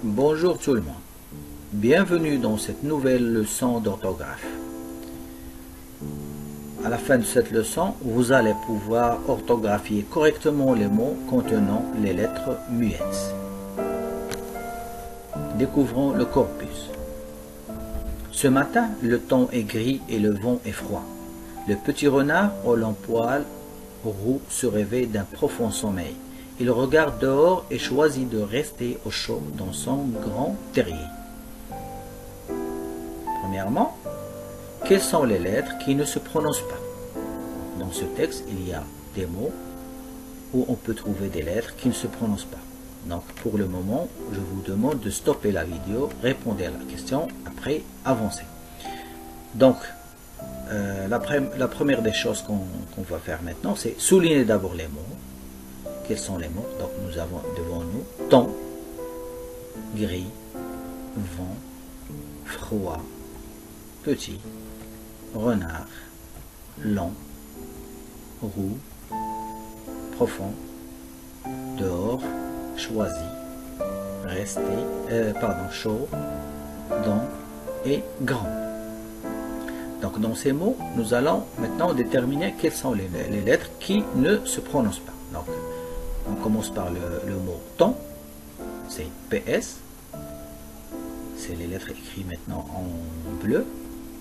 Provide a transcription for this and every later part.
Bonjour tout le monde, bienvenue dans cette nouvelle leçon d'orthographe. À la fin de cette leçon, vous allez pouvoir orthographier correctement les mots contenant les lettres muettes. Découvrons le corpus. Ce matin, le temps est gris et le vent est froid. Le petit renard au long poil roux se réveille d'un profond sommeil. Il regarde dehors et choisit de rester au chaud dans son grand terrier. Premièrement, quelles sont les lettres qui ne se prononcent pas? Dans ce texte, il y a des mots où on peut trouver des lettres qui ne se prononcent pas. Donc pour le moment, je vous demande de stopper la vidéo, répondez à la question, après avancez. Donc, la première des choses qu'on va faire maintenant, c'est souligner d'abord les mots. Quels sont les mots? Donc nous avons devant nous temps, gris, vent, froid, petit, renard, long, roux, profond, dehors, choisi, rester, chaud, dans et grand. Donc dans ces mots, nous allons maintenant déterminer quelles sont les lettres qui ne se prononcent pas. Donc on commence par le mot temps, c'est PS, c'est les lettres écrites maintenant en bleu,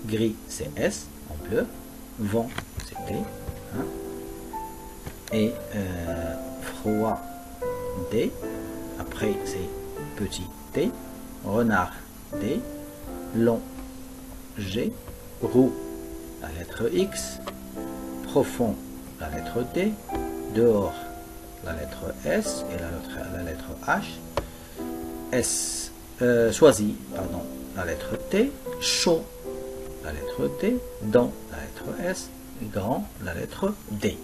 gris c'est S en bleu, vent c'est T, hein, et froid D, après c'est petit T, renard D, long G, roux la lettre X, profond la lettre D, dehors la lettre S et la lettre H, choisi, pardon, la lettre T, chaud la lettre D, dans la lettre S, et grand la lettre D.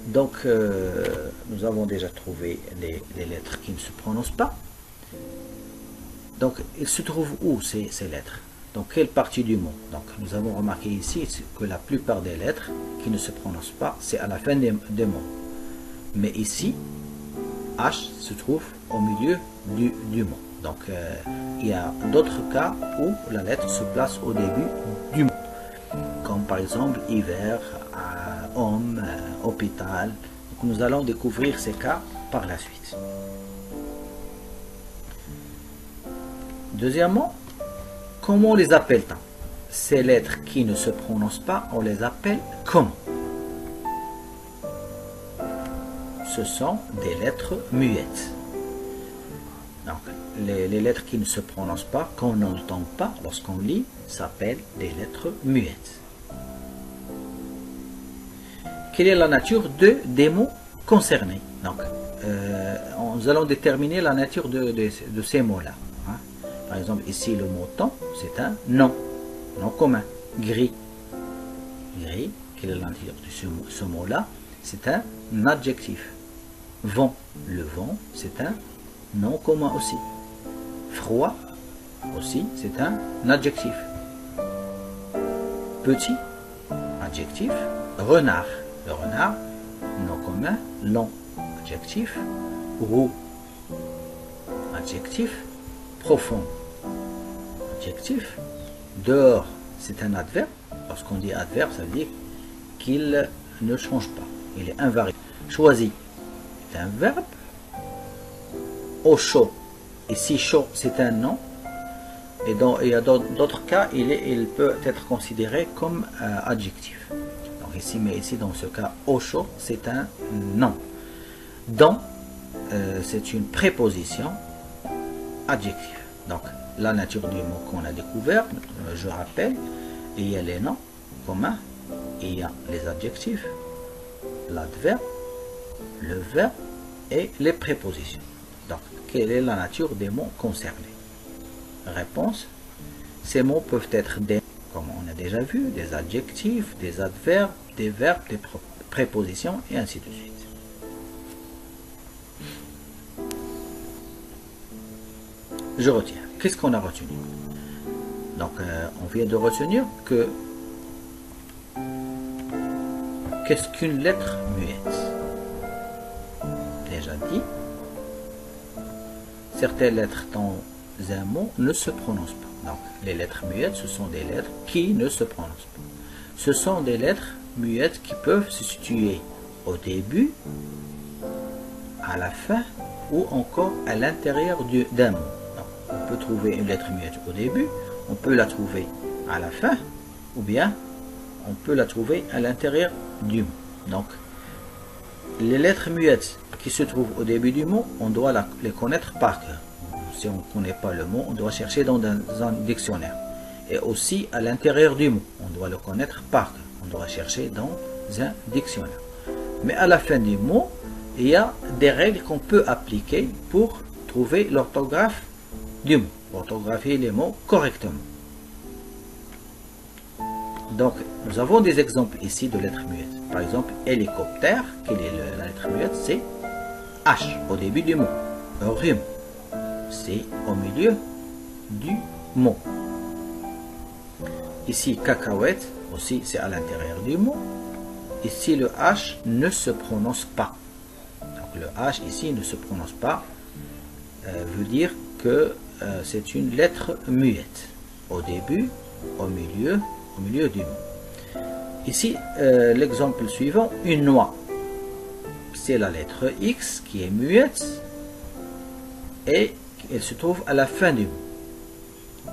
Donc nous avons déjà trouvé les lettres qui ne se prononcent pas. Donc ils se trouvent où ces lettres? Dans quelle partie du mot? Donc nous avons remarqué ici que la plupart des lettres qui ne se prononcent pas, c'est à la fin des mots. Mais ici, H se trouve au milieu du mot. Donc il y a d'autres cas où la lettre se place au début du mot. Comme par exemple hiver, homme, hôpital. Donc, nous allons découvrir ces cas par la suite. Deuxièmement, comment les appelle-t-on? Ces lettres qui ne se prononcent pas, on les appelle comment? Ce sont des lettres muettes. Donc, les lettres qui ne se prononcent pas, qu'on n'entend pas lorsqu'on lit, s'appellent des lettres muettes. Quelle est la nature des mots concernés? Donc, nous allons déterminer la nature de ces mots-là. Hein. Par exemple, ici, le mot temps, c'est un nom commun. Gris. Gris, quelle est la nature de ce mot-là? C'est un adjectif. Vent, le vent, c'est un nom commun aussi. Froid, aussi, c'est un adjectif. Petit, adjectif. Renard, le renard, nom commun. Long, adjectif. Roux, adjectif. Profond, adjectif. Dehors, c'est un adverbe. Lorsqu'on dit adverbe, ça veut dire qu'il ne change pas, il est invariable. Choisi, c'est un verbe. Au chaud, ici chaud c'est un nom, et il y a d'autres cas il peut être considéré comme adjectif. Donc ici, mais ici dans ce cas, au chaud c'est un nom. Dans, c'est une préposition adjectif. Donc la nature du mot qu'on a découvert, je rappelle, il y a les noms communs, il y a les adjectifs, l'adverbe, le verbe et les prépositions. Donc, quelle est la nature des mots concernés? Réponse, ces mots peuvent être des, comme on a déjà vu, des adjectifs, des adverbes, des verbes, des prépositions et ainsi de suite. Je retiens. Qu'est-ce qu'on a retenu? Donc, on vient de retenir que qu'est-ce qu'une lettre muette? Déjà dit, certaines lettres dans un mot ne se prononcent pas. Donc, les lettres muettes, ce sont des lettres qui ne se prononcent pas. Ce sont des lettres muettes qui peuvent se situer au début, à la fin ou encore à l'intérieur d'un mot. Donc, on peut trouver une lettre muette au début, on peut la trouver à la fin ou bien on peut la trouver à l'intérieur du mot. Donc, les lettres muettes qui se trouvent au début du mot, on doit les connaître par cœur. Si on ne connaît pas le mot, on doit chercher dans un dictionnaire. Et aussi à l'intérieur du mot, on doit le connaître par cœur. On doit chercher dans un dictionnaire. Mais à la fin du mot, il y a des règles qu'on peut appliquer pour trouver l'orthographe du mot, orthographier les mots correctement. Donc, nous avons des exemples ici de lettres muettes. Par exemple, hélicoptère, quelle est la lettre muette? C'est H au début du mot. Rhume, c'est au milieu du mot. Ici, cacahuète, aussi c'est à l'intérieur du mot. Ici, le H ne se prononce pas. Donc, le H ici ne se prononce pas, veut dire que c'est une lettre muette. Au début, au milieu du mot. Ici, l'exemple suivant, une noix. C'est la lettre X qui est muette et elle se trouve à la fin du mot.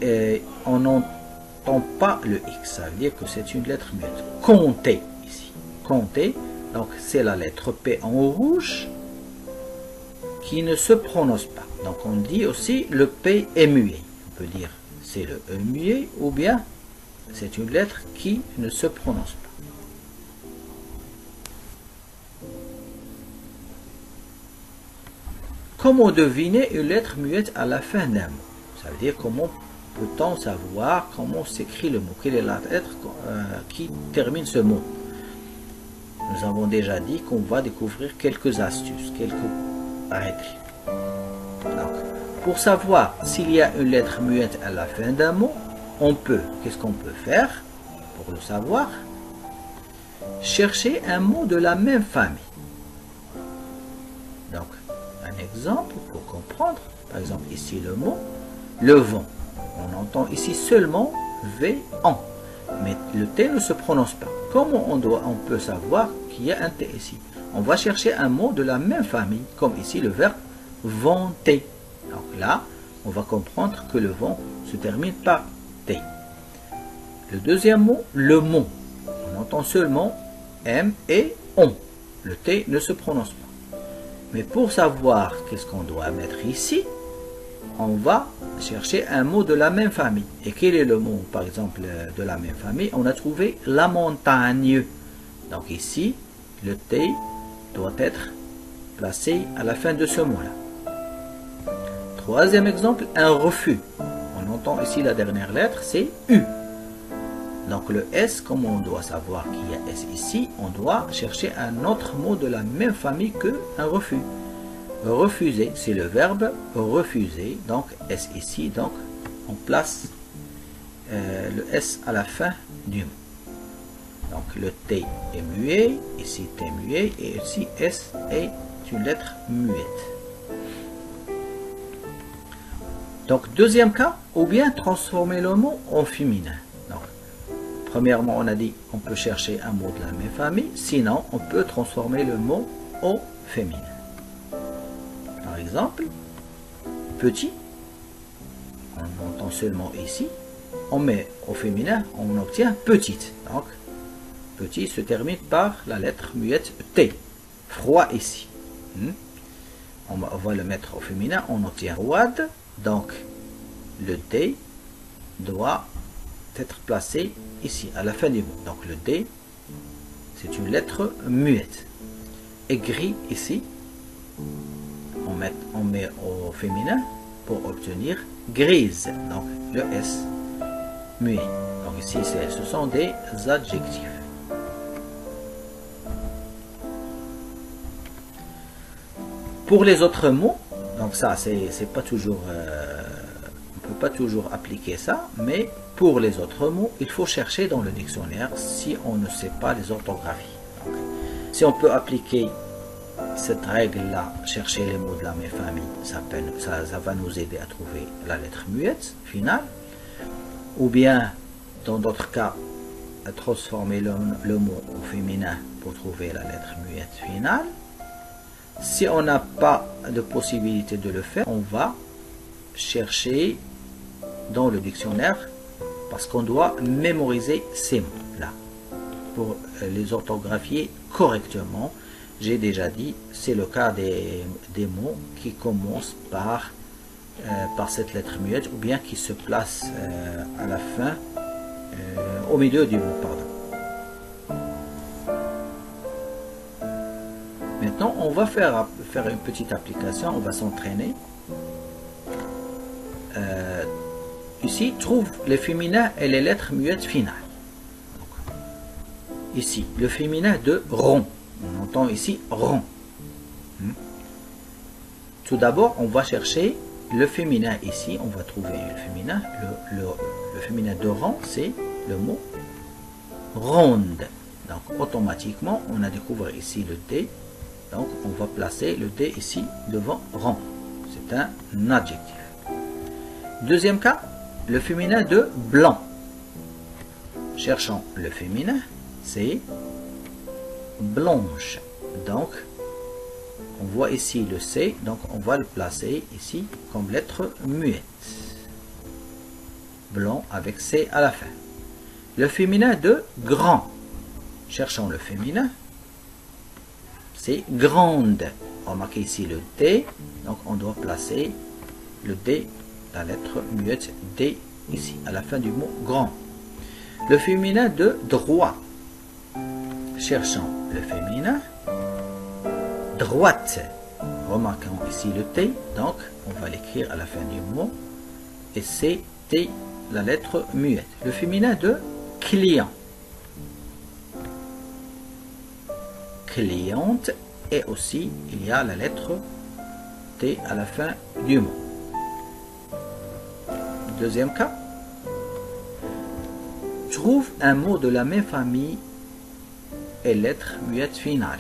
Et on n'entend pas le X, ça veut dire que c'est une lettre muette. Compter, ici. Compter, donc c'est la lettre P en rouge qui ne se prononce pas. Donc on dit aussi le P est muet. On peut dire c'est le E muet ou bien c'est une lettre qui ne se prononce pas. Comment deviner une lettre muette à la fin d'un mot? Ça veut dire comment peut-on savoir comment s'écrit le mot? Quelle est la lettre qui termine ce mot? Nous avons déjà dit qu'on va découvrir quelques astuces, quelques règles. Donc, pour savoir s'il y a une lettre muette à la fin d'un mot, qu'est-ce qu'on peut faire pour le savoir? Chercher un mot de la même famille. Donc, un exemple pour comprendre, par exemple ici le mot, le vent. On entend ici seulement V-en, mais le T ne se prononce pas. Comment on peut savoir qu'il y a un T ici? On va chercher un mot de la même famille, comme ici le verbe vanter. Donc là, on va comprendre que le vent se termine par T. Le deuxième mot, le mot. On entend seulement M et ON. Le T ne se prononce pas. Mais pour savoir qu'est-ce qu'on doit mettre ici, on va chercher un mot de la même famille. Et quel est le mot, par exemple, de la même famille? On a trouvé la montagne. Donc ici, le T doit être placé à la fin de ce mot-là. Troisième exemple, un refus. On entend ici la dernière lettre, c'est U. Donc le S, comme on doit savoir qu'il y a S ici, on doit chercher un autre mot de la même famille que un refus. Refuser, c'est le verbe refuser, donc S ici, donc on place le S à la fin du mot. Donc le T est muet, ici T muet, et ici S est une lettre muette. Donc deuxième cas, ou bien transformer le mot en féminin. Donc, premièrement, on a dit on peut chercher un mot de la même famille, sinon on peut transformer le mot au féminin. Par exemple, petit, on entend seulement ici, on met au féminin, on obtient petite. Donc, petit se termine par la lettre muette T. Froid ici. On va le mettre au féminin, on obtient roide. Donc, le D doit être placé ici, à la fin du mot. Donc, le D, c'est une lettre muette. Et gris ici, on met au féminin pour obtenir grise. Donc, le S muet. Donc, ici, ce sont des adjectifs. Pour les autres mots, donc ça, c'est pas toujours, on peut pas toujours appliquer ça, mais pour les autres mots, il faut chercher dans le dictionnaire si on ne sait pas les orthographies. Donc, si on peut appliquer cette règle-là, chercher les mots de la même famille, ça va nous aider à trouver la lettre muette finale. Ou bien, dans d'autres cas, à transformer le mot au féminin pour trouver la lettre muette finale. Si on n'a pas de possibilité de le faire, on va chercher dans le dictionnaire parce qu'on doit mémoriser ces mots-là pour les orthographier correctement. J'ai déjà dit, c'est le cas des mots qui commencent par cette lettre muette ou bien qui se placent à la fin, au milieu du mot, pardon. Maintenant, on va faire une petite application, on va s'entraîner. Ici, trouve les féminins et les lettres muettes finales. Donc, ici, le féminin de rond. On entend ici rond. Tout d'abord, on va chercher le féminin ici. On va trouver le féminin. Le féminin de rond, c'est le mot ronde. Donc, automatiquement, on a découvert ici le D. Donc, on va placer le D ici devant rond. C'est un adjectif. Deuxième cas, le féminin de blanc. Cherchons le féminin, c'est blanche. Donc, on voit ici le C, donc on va le placer ici comme lettre muette. Blanc avec C à la fin. Le féminin de grand. Cherchons le féminin, c'est grande. Remarquez ici le D, donc on doit placer le D, la lettre muette D ici, à la fin du mot grand. Le féminin de droit. Cherchons le féminin. Droite. Remarquons ici le T, donc on va l'écrire à la fin du mot. Et c'est T, la lettre muette. Le féminin de client. Cliente. Et aussi, il y a la lettre T à la fin du mot. Deuxième cas. Trouve un mot de la même famille et lettre muette finale.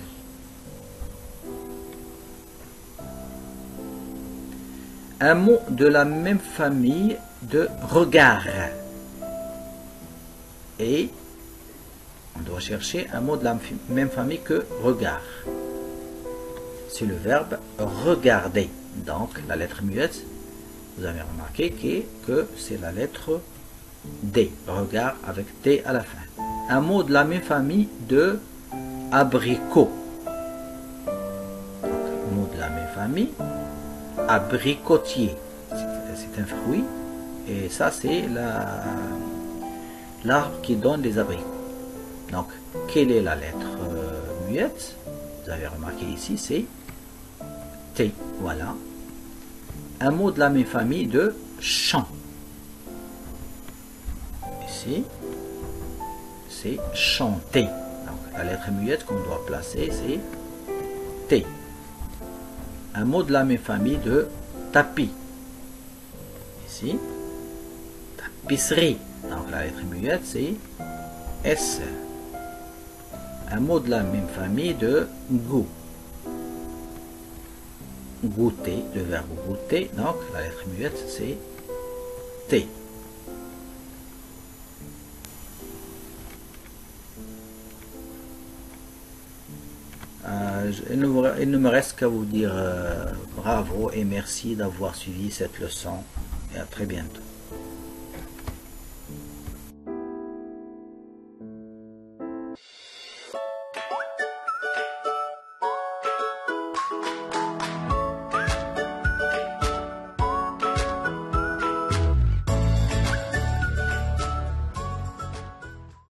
Un mot de la même famille de regard. Et on doit chercher un mot de la même famille que regard. C'est le verbe regarder. Donc la lettre muette, vous avez remarqué que c'est la lettre D. Regard avec D à la fin. Un mot de la même famille de abricot. Donc, mot de la même famille. Abricotier. C'est un fruit. Et ça, c'est l'arbre qui donne des abricots. Donc, quelle est la lettre muette? Vous avez remarqué ici, c'est T. Voilà. Un mot de la même famille de champ. Ici, c'est chanter. Donc, la lettre muette qu'on doit placer, c'est T. Un mot de la même famille de tapis. Ici, tapisserie. Donc, la lettre muette, c'est S. Un mot de la même famille de goût. Goûter, le verbe goûter, donc la lettre muette c'est T. Il ne me reste qu'à vous dire bravo et merci d'avoir suivi cette leçon et à très bientôt.